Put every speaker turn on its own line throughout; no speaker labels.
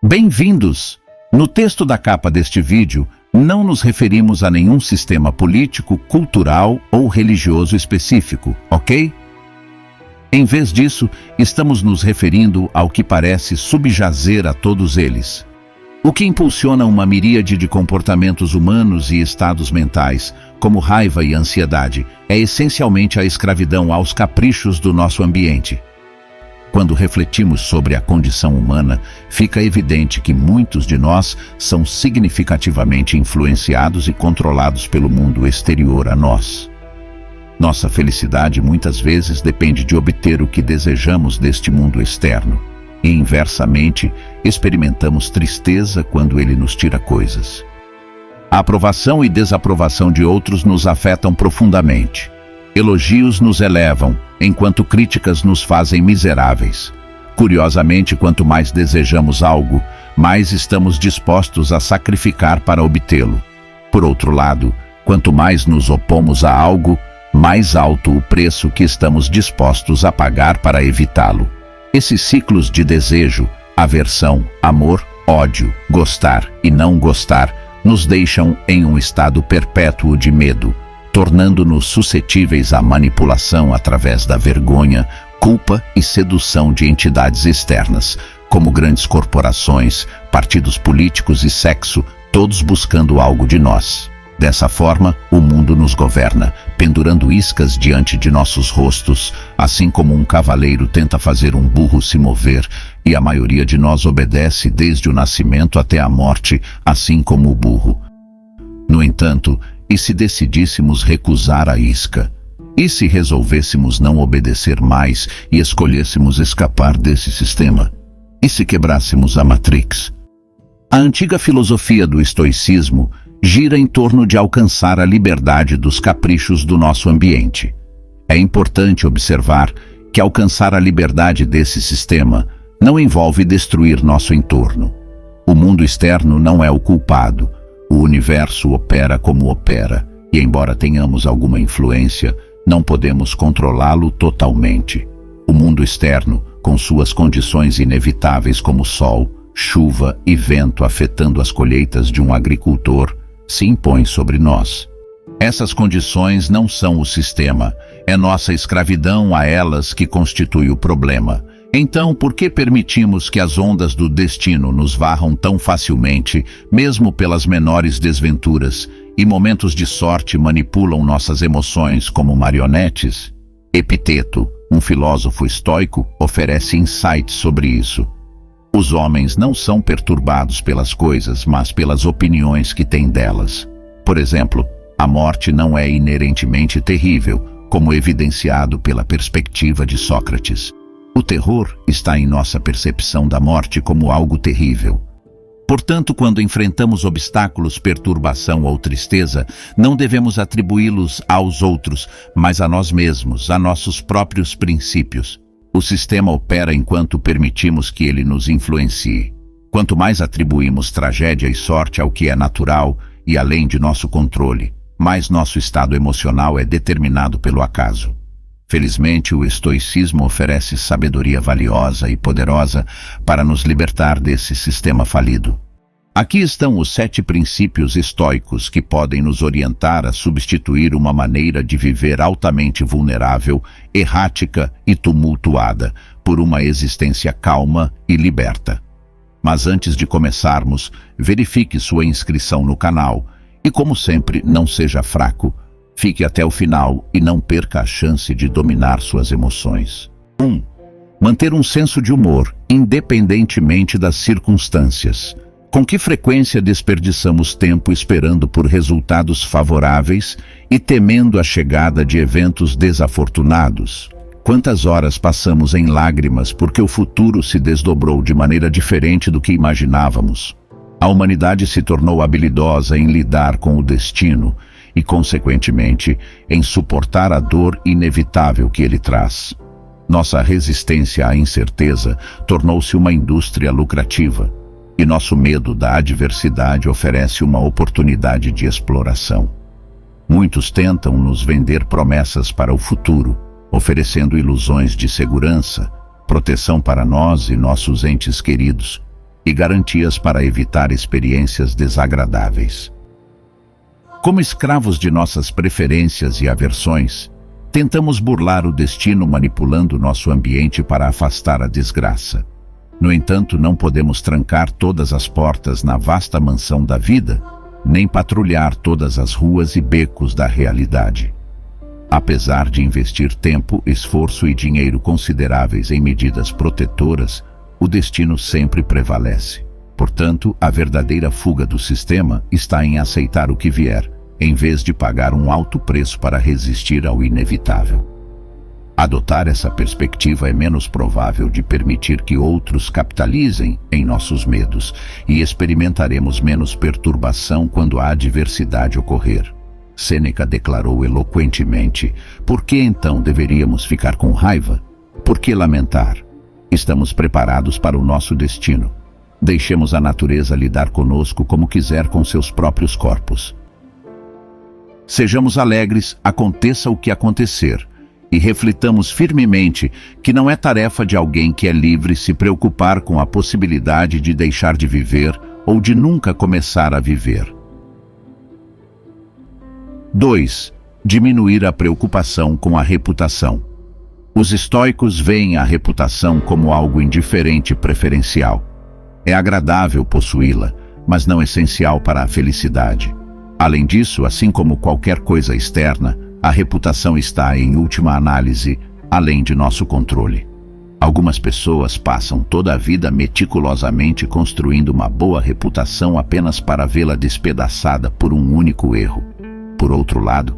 Bem-vindos! No texto da capa deste vídeo, não nos referimos a nenhum sistema político, cultural ou religioso específico, ok? Em vez disso, estamos nos referindo ao que parece subjazer a todos eles. O que impulsiona uma miríade de comportamentos humanos e estados mentais, como raiva e ansiedade, é essencialmente a escravidão aos caprichos do nosso ambiente. Quando refletimos sobre a condição humana, fica evidente que muitos de nós são significativamente influenciados e controlados pelo mundo exterior a nós. Nossa felicidade muitas vezes depende de obter o que desejamos deste mundo externo. E, inversamente, experimentamos tristeza quando ele nos tira coisas. A aprovação e desaprovação de outros nos afetam profundamente. Elogios nos elevam, enquanto críticas nos fazem miseráveis. Curiosamente, quanto mais desejamos algo, mais estamos dispostos a sacrificar para obtê-lo. Por outro lado, quanto mais nos opomos a algo, mais alto o preço que estamos dispostos a pagar para evitá-lo. Esses ciclos de desejo, aversão, amor, ódio, gostar e não gostar, nos deixam em um estado perpétuo de medo, tornando-nos suscetíveis à manipulação através da vergonha, culpa e sedução de entidades externas, como grandes corporações, partidos políticos e sexo, todos buscando algo de nós. Dessa forma, o mundo nos governa, pendurando iscas diante de nossos rostos, assim como um cavaleiro tenta fazer um burro se mover, e a maioria de nós obedece desde o nascimento até a morte, assim como o burro. No entanto, e se decidíssemos recusar a isca? E se resolvêssemos não obedecer mais e escolhêssemos escapar desse sistema? E se quebrássemos a Matrix? A antiga filosofia do estoicismo gira em torno de alcançar a liberdade dos caprichos do nosso ambiente. É importante observar que alcançar a liberdade desse sistema não envolve destruir nosso entorno. O mundo externo não é o culpado. O universo opera como opera, e embora tenhamos alguma influência, não podemos controlá-lo totalmente. O mundo externo, com suas condições inevitáveis como sol, chuva e vento afetando as colheitas de um agricultor, se impõe sobre nós. Essas condições não são o sistema, é nossa escravidão a elas que constitui o problema. Então, por que permitimos que as ondas do destino nos varram tão facilmente, mesmo pelas menores desventuras, e momentos de sorte manipulam nossas emoções como marionetes? Epiteto, um filósofo estoico, oferece insights sobre isso. Os homens não são perturbados pelas coisas, mas pelas opiniões que têm delas. Por exemplo, a morte não é inerentemente terrível, como evidenciado pela perspectiva de Sócrates. O terror está em nossa percepção da morte como algo terrível. Portanto, quando enfrentamos obstáculos, perturbação ou tristeza, não devemos atribuí-los aos outros, mas a nós mesmos, a nossos próprios princípios. O sistema opera enquanto permitimos que ele nos influencie. Quanto mais atribuímos tragédia e sorte ao que é natural e além de nosso controle, mais nosso estado emocional é determinado pelo acaso. Felizmente, o estoicismo oferece sabedoria valiosa e poderosa para nos libertar desse sistema falido. Aqui estão os 7 princípios estoicos que podem nos orientar a substituir uma maneira de viver altamente vulnerável, errática e tumultuada por uma existência calma e liberta. Mas antes de começarmos, verifique sua inscrição no canal e, como sempre, não seja fraco. Fique até o final e não perca a chance de dominar suas emoções. 1. Manter um senso de humor, independentemente das circunstâncias. Com que frequência desperdiçamos tempo esperando por resultados favoráveis e temendo a chegada de eventos desafortunados? Quantas horas passamos em lágrimas porque o futuro se desdobrou de maneira diferente do que imaginávamos? A humanidade se tornou habilidosa em lidar com o destino e, consequentemente, em suportar a dor inevitável que ele traz. Nossa resistência à incerteza tornou-se uma indústria lucrativa. E nosso medo da adversidade oferece uma oportunidade de exploração. Muitos tentam nos vender promessas para o futuro, oferecendo ilusões de segurança, proteção para nós e nossos entes queridos. e garantias para evitar experiências desagradáveis. Como escravos de nossas preferências e aversões, tentamos burlar o destino manipulando nosso ambiente para afastar a desgraça. No entanto, não podemos trancar todas as portas na vasta mansão da vida, nem patrulhar todas as ruas e becos da realidade. Apesar de investir tempo, esforço e dinheiro consideráveis em medidas protetoras, o destino sempre prevalece. Portanto, a verdadeira fuga do sistema está em aceitar o que vier, em vez de pagar um alto preço para resistir ao inevitável. Adotar essa perspectiva é menos provável de permitir que outros capitalizem em nossos medos e experimentaremos menos perturbação quando a adversidade ocorrer. Sêneca declarou eloquentemente: por que então deveríamos ficar com raiva? Por que lamentar? Estamos preparados para o nosso destino. Deixemos a natureza lidar conosco como quiser com seus próprios corpos. Sejamos alegres, aconteça o que acontecer, e reflitamos firmemente que não é tarefa de alguém que é livre se preocupar com a possibilidade de deixar de viver ou de nunca começar a viver. 2. Diminuir a preocupação com a reputação. Os estoicos veem a reputação como algo indiferente e preferencial. É agradável possuí-la, mas não essencial para a felicidade. Além disso, assim como qualquer coisa externa, a reputação está, em última análise, além de nosso controle. Algumas pessoas passam toda a vida meticulosamente construindo uma boa reputação apenas para vê-la despedaçada por um único erro. Por outro lado,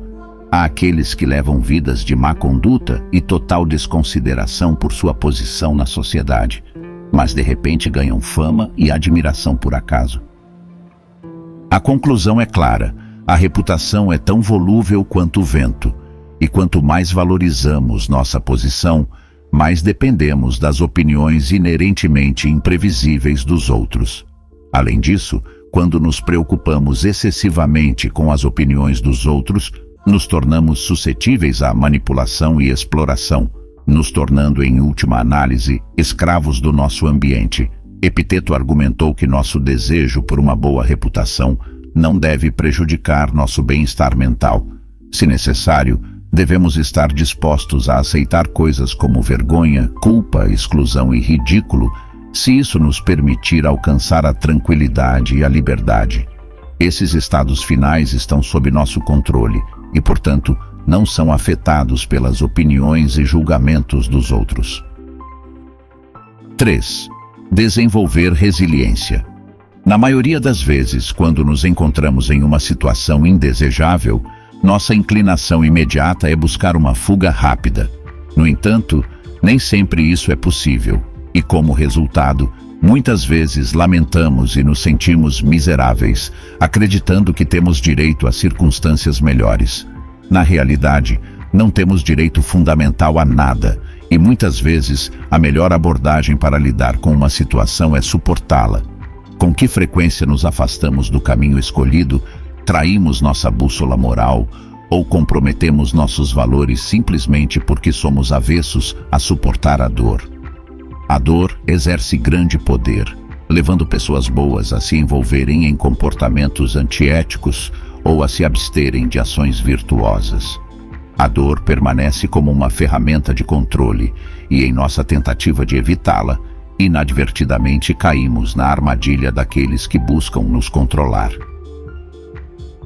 há aqueles que levam vidas de má conduta e total desconsideração por sua posição na sociedade, mas de repente ganham fama e admiração por acaso. A conclusão é clara: a reputação é tão volúvel quanto o vento, e quanto mais valorizamos nossa posição, mais dependemos das opiniões inerentemente imprevisíveis dos outros. Além disso, quando nos preocupamos excessivamente com as opiniões dos outros, nos tornamos suscetíveis à manipulação e exploração, nos tornando, em última análise, escravos do nosso ambiente. Epiteto argumentou que nosso desejo por uma boa reputação não deve prejudicar nosso bem-estar mental. Se necessário, devemos estar dispostos a aceitar coisas como vergonha, culpa, exclusão e ridículo, se isso nos permitir alcançar a tranquilidade e a liberdade. Esses estados finais estão sob nosso controle e, portanto, não são afetados pelas opiniões e julgamentos dos outros. 3. Desenvolver resiliência. Na maioria das vezes, quando nos encontramos em uma situação indesejável, nossa inclinação imediata é buscar uma fuga rápida. No entanto, nem sempre isso é possível, e como resultado, muitas vezes lamentamos e nos sentimos miseráveis, acreditando que temos direito a circunstâncias melhores. Na realidade, não temos direito fundamental a nada, e muitas vezes a melhor abordagem para lidar com uma situação é suportá-la. Com que frequência nos afastamos do caminho escolhido, traímos nossa bússola moral ou comprometemos nossos valores simplesmente porque somos avessos a suportar a dor. A dor exerce grande poder, levando pessoas boas a se envolverem em comportamentos antiéticos ou a se absterem de ações virtuosas. A dor permanece como uma ferramenta de controle e, em nossa tentativa de evitá-la, inadvertidamente caímos na armadilha daqueles que buscam nos controlar.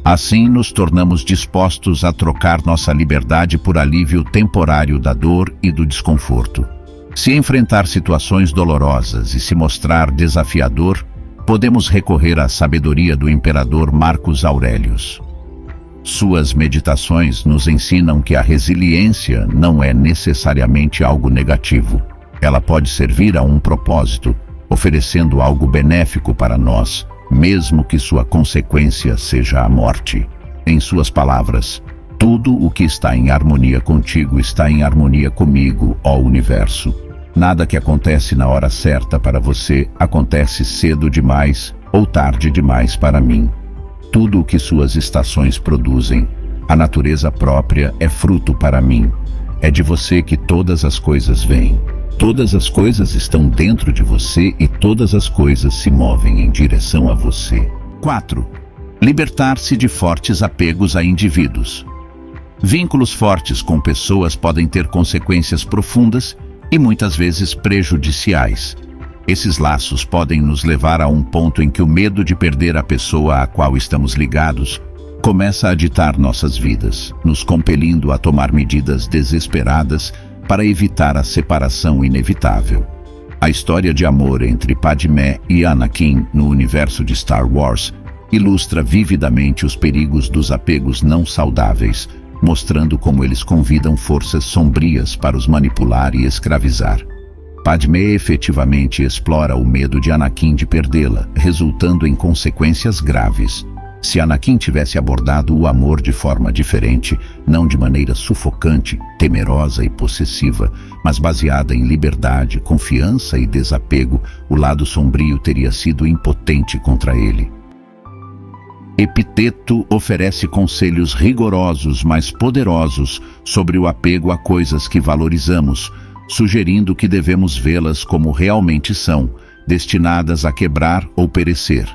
Assim, nos tornamos dispostos a trocar nossa liberdade por alívio temporário da dor e do desconforto. Se enfrentar situações dolorosas e se mostrar desafiador, podemos recorrer à sabedoria do imperador Marcos Aurelius. Suas meditações nos ensinam que a resiliência não é necessariamente algo negativo. Ela pode servir a um propósito, oferecendo algo benéfico para nós, mesmo que sua consequência seja a morte. Em suas palavras, tudo o que está em harmonia contigo está em harmonia comigo, ó universo. Nada que acontece na hora certa para você acontece cedo demais ou tarde demais para mim. Tudo o que suas estações produzem, a natureza própria é fruto para mim. É de você que todas as coisas vêm. Todas as coisas estão dentro de você e todas as coisas se movem em direção a você. 4. Libertar-se de fortes apegos a indivíduos. Vínculos fortes com pessoas podem ter consequências profundas e muitas vezes prejudiciais. Esses laços podem nos levar a um ponto em que o medo de perder a pessoa a qual estamos ligados começa a ditar nossas vidas, nos compelindo a tomar medidas desesperadas para evitar a separação inevitável. A história de amor entre Padmé e Anakin no universo de Star Wars ilustra vividamente os perigos dos apegos não saudáveis, mostrando como eles convidam forças sombrias para os manipular e escravizar. Padmé efetivamente explora o medo de Anakin de perdê-la, resultando em consequências graves. Se Anakin tivesse abordado o amor de forma diferente, não de maneira sufocante, temerosa e possessiva, mas baseada em liberdade, confiança e desapego, o lado sombrio teria sido impotente contra ele. Epiteto oferece conselhos rigorosos, mas poderosos, sobre o apego a coisas que valorizamos, sugerindo que devemos vê-las como realmente são, destinadas a quebrar ou perecer.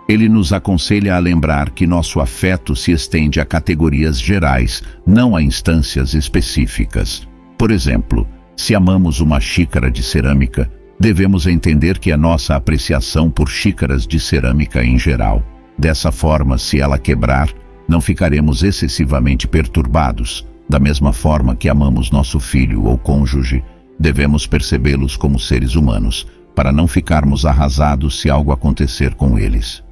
Ele nos aconselha a lembrar que nosso afeto se estende a categorias gerais, não a instâncias específicas. Por exemplo, se amamos uma xícara de cerâmica, devemos entender que é nossa apreciação por xícaras de cerâmica em geral. Dessa forma, se ela quebrar, não ficaremos excessivamente perturbados. Da mesma forma que amamos nosso filho ou cônjuge, devemos percebê-los como seres humanos, para não ficarmos arrasados se algo acontecer com eles.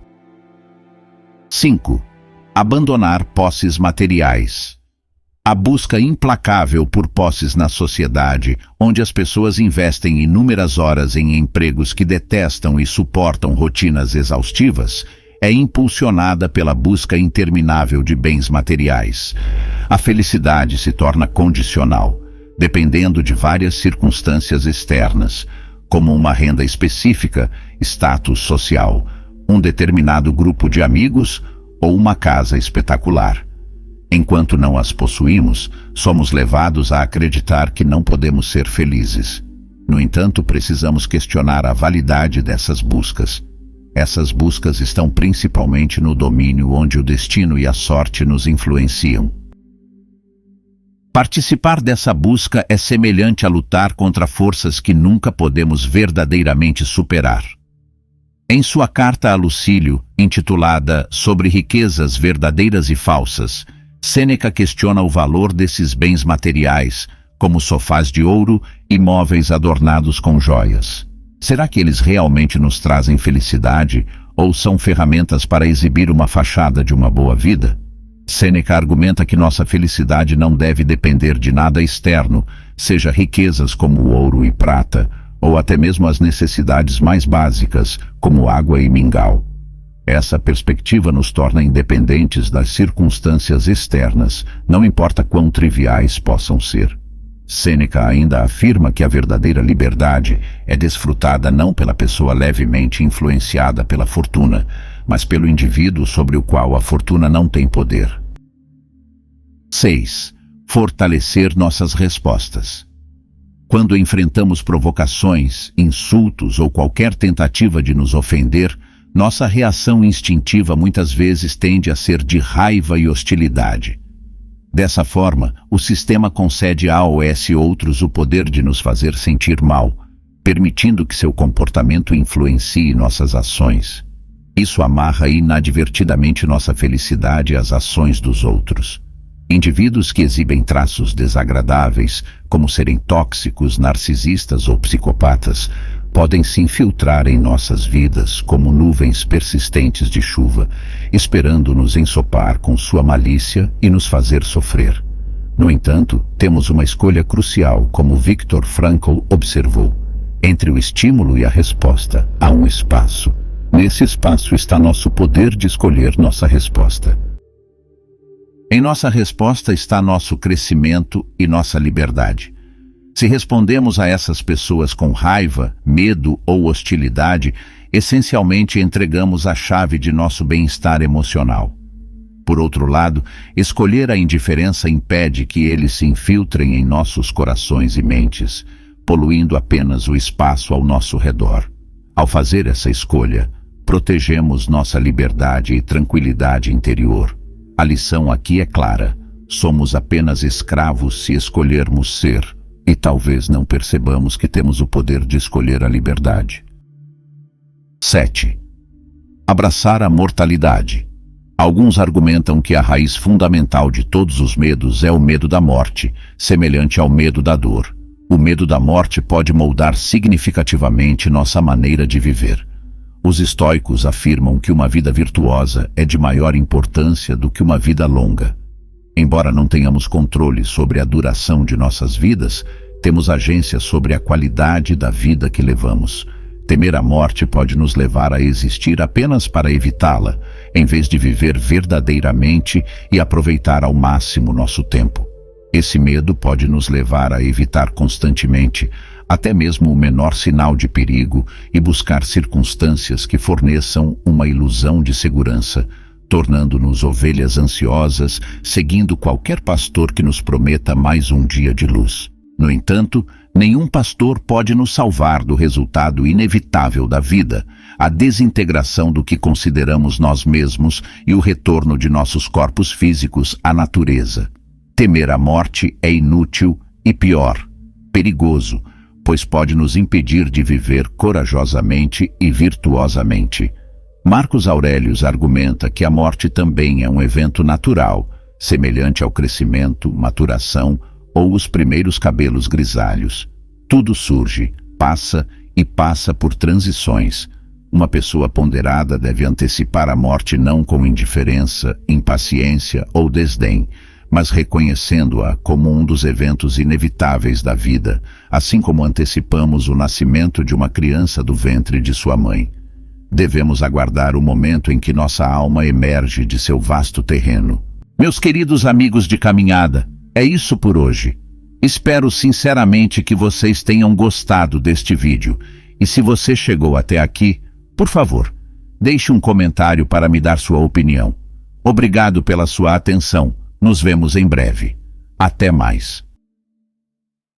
5. Abandonar posses materiais. A busca implacável por posses na sociedade, onde as pessoas investem inúmeras horas em empregos que detestam e suportam rotinas exaustivas, é impulsionada pela busca interminável de bens materiais. A felicidade se torna condicional, dependendo de várias circunstâncias externas, como uma renda específica, status social, um determinado grupo de amigos ou uma casa espetacular. Enquanto não as possuímos, somos levados a acreditar que não podemos ser felizes. No entanto, precisamos questionar a validade dessas buscas. Essas buscas estão principalmente no domínio onde o destino e a sorte nos influenciam. Participar dessa busca é semelhante a lutar contra forças que nunca podemos verdadeiramente superar. Em sua carta a Lucílio, intitulada Sobre riquezas verdadeiras e falsas, Sêneca questiona o valor desses bens materiais, como sofás de ouro e móveis adornados com joias. Será que eles realmente nos trazem felicidade ou são ferramentas para exibir uma fachada de uma boa vida? Sêneca argumenta que nossa felicidade não deve depender de nada externo, seja riquezas como ouro e prata, ou até mesmo as necessidades mais básicas, como água e mingau. Essa perspectiva nos torna independentes das circunstâncias externas, não importa quão triviais possam ser. Sêneca ainda afirma que a verdadeira liberdade é desfrutada não pela pessoa levemente influenciada pela fortuna, mas pelo indivíduo sobre o qual a fortuna não tem poder. 6. Fortalecer nossas respostas. Quando enfrentamos provocações, insultos ou qualquer tentativa de nos ofender, nossa reação instintiva muitas vezes tende a ser de raiva e hostilidade. Dessa forma, o sistema concede a outros o poder de nos fazer sentir mal, permitindo que seu comportamento influencie nossas ações. Isso amarra inadvertidamente nossa felicidade às ações dos outros. Indivíduos que exibem traços desagradáveis, como serem tóxicos, narcisistas ou psicopatas, podem se infiltrar em nossas vidas como nuvens persistentes de chuva, esperando nos ensopar com sua malícia e nos fazer sofrer. No entanto, temos uma escolha crucial, como Viktor Frankl observou. Entre o estímulo e a resposta, há um espaço. Nesse espaço está nosso poder de escolher nossa resposta. Em nossa resposta está nosso crescimento e nossa liberdade. Se respondemos a essas pessoas com raiva, medo ou hostilidade, essencialmente entregamos a chave de nosso bem-estar emocional. Por outro lado, escolher a indiferença impede que eles se infiltrem em nossos corações e mentes. poluindo apenas o espaço ao nosso redor. Ao fazer essa escolha, protegemos nossa liberdade e tranquilidade interior. A lição aqui é clara: somos apenas escravos se escolhermos ser, e talvez não percebamos que temos o poder de escolher a liberdade. 7. Abraçar a mortalidade. Alguns argumentam que a raiz fundamental de todos os medos é o medo da morte, semelhante ao medo da dor. O medo da morte pode moldar significativamente nossa maneira de viver. Os estoicos afirmam que uma vida virtuosa é de maior importância do que uma vida longa. Embora não tenhamos controle sobre a duração de nossas vidas, temos agência sobre a qualidade da vida que levamos. Temer a morte pode nos levar a existir apenas para evitá-la, em vez de viver verdadeiramente e aproveitar ao máximo nosso tempo. Esse medo pode nos levar a evitar constantemente, até mesmo o menor sinal de perigo, e buscar circunstâncias que forneçam uma ilusão de segurança, tornando-nos ovelhas ansiosas, seguindo qualquer pastor que nos prometa mais um dia de luz. No entanto, nenhum pastor pode nos salvar do resultado inevitável da vida, a desintegração do que consideramos nós mesmos e o retorno de nossos corpos físicos à natureza. Temer a morte é inútil e, pior, perigoso, pois pode nos impedir de viver corajosamente e virtuosamente. Marcos Aurelius argumenta que a morte também é um evento natural, semelhante ao crescimento, maturação ou os primeiros cabelos grisalhos. Tudo surge, passa e passa por transições. Uma pessoa ponderada deve antecipar a morte não com indiferença, impaciência ou desdém, mas reconhecendo-a como um dos eventos inevitáveis da vida, assim como antecipamos o nascimento de uma criança do ventre de sua mãe. Devemos aguardar o momento em que nossa alma emerge de seu vasto terreno. Meus queridos amigos de caminhada, é isso por hoje. Espero sinceramente que vocês tenham gostado deste vídeo. E se você chegou até aqui, por favor, deixe um comentário para me dar sua opinião. Obrigado pela sua atenção. Nos vemos em breve. Até mais.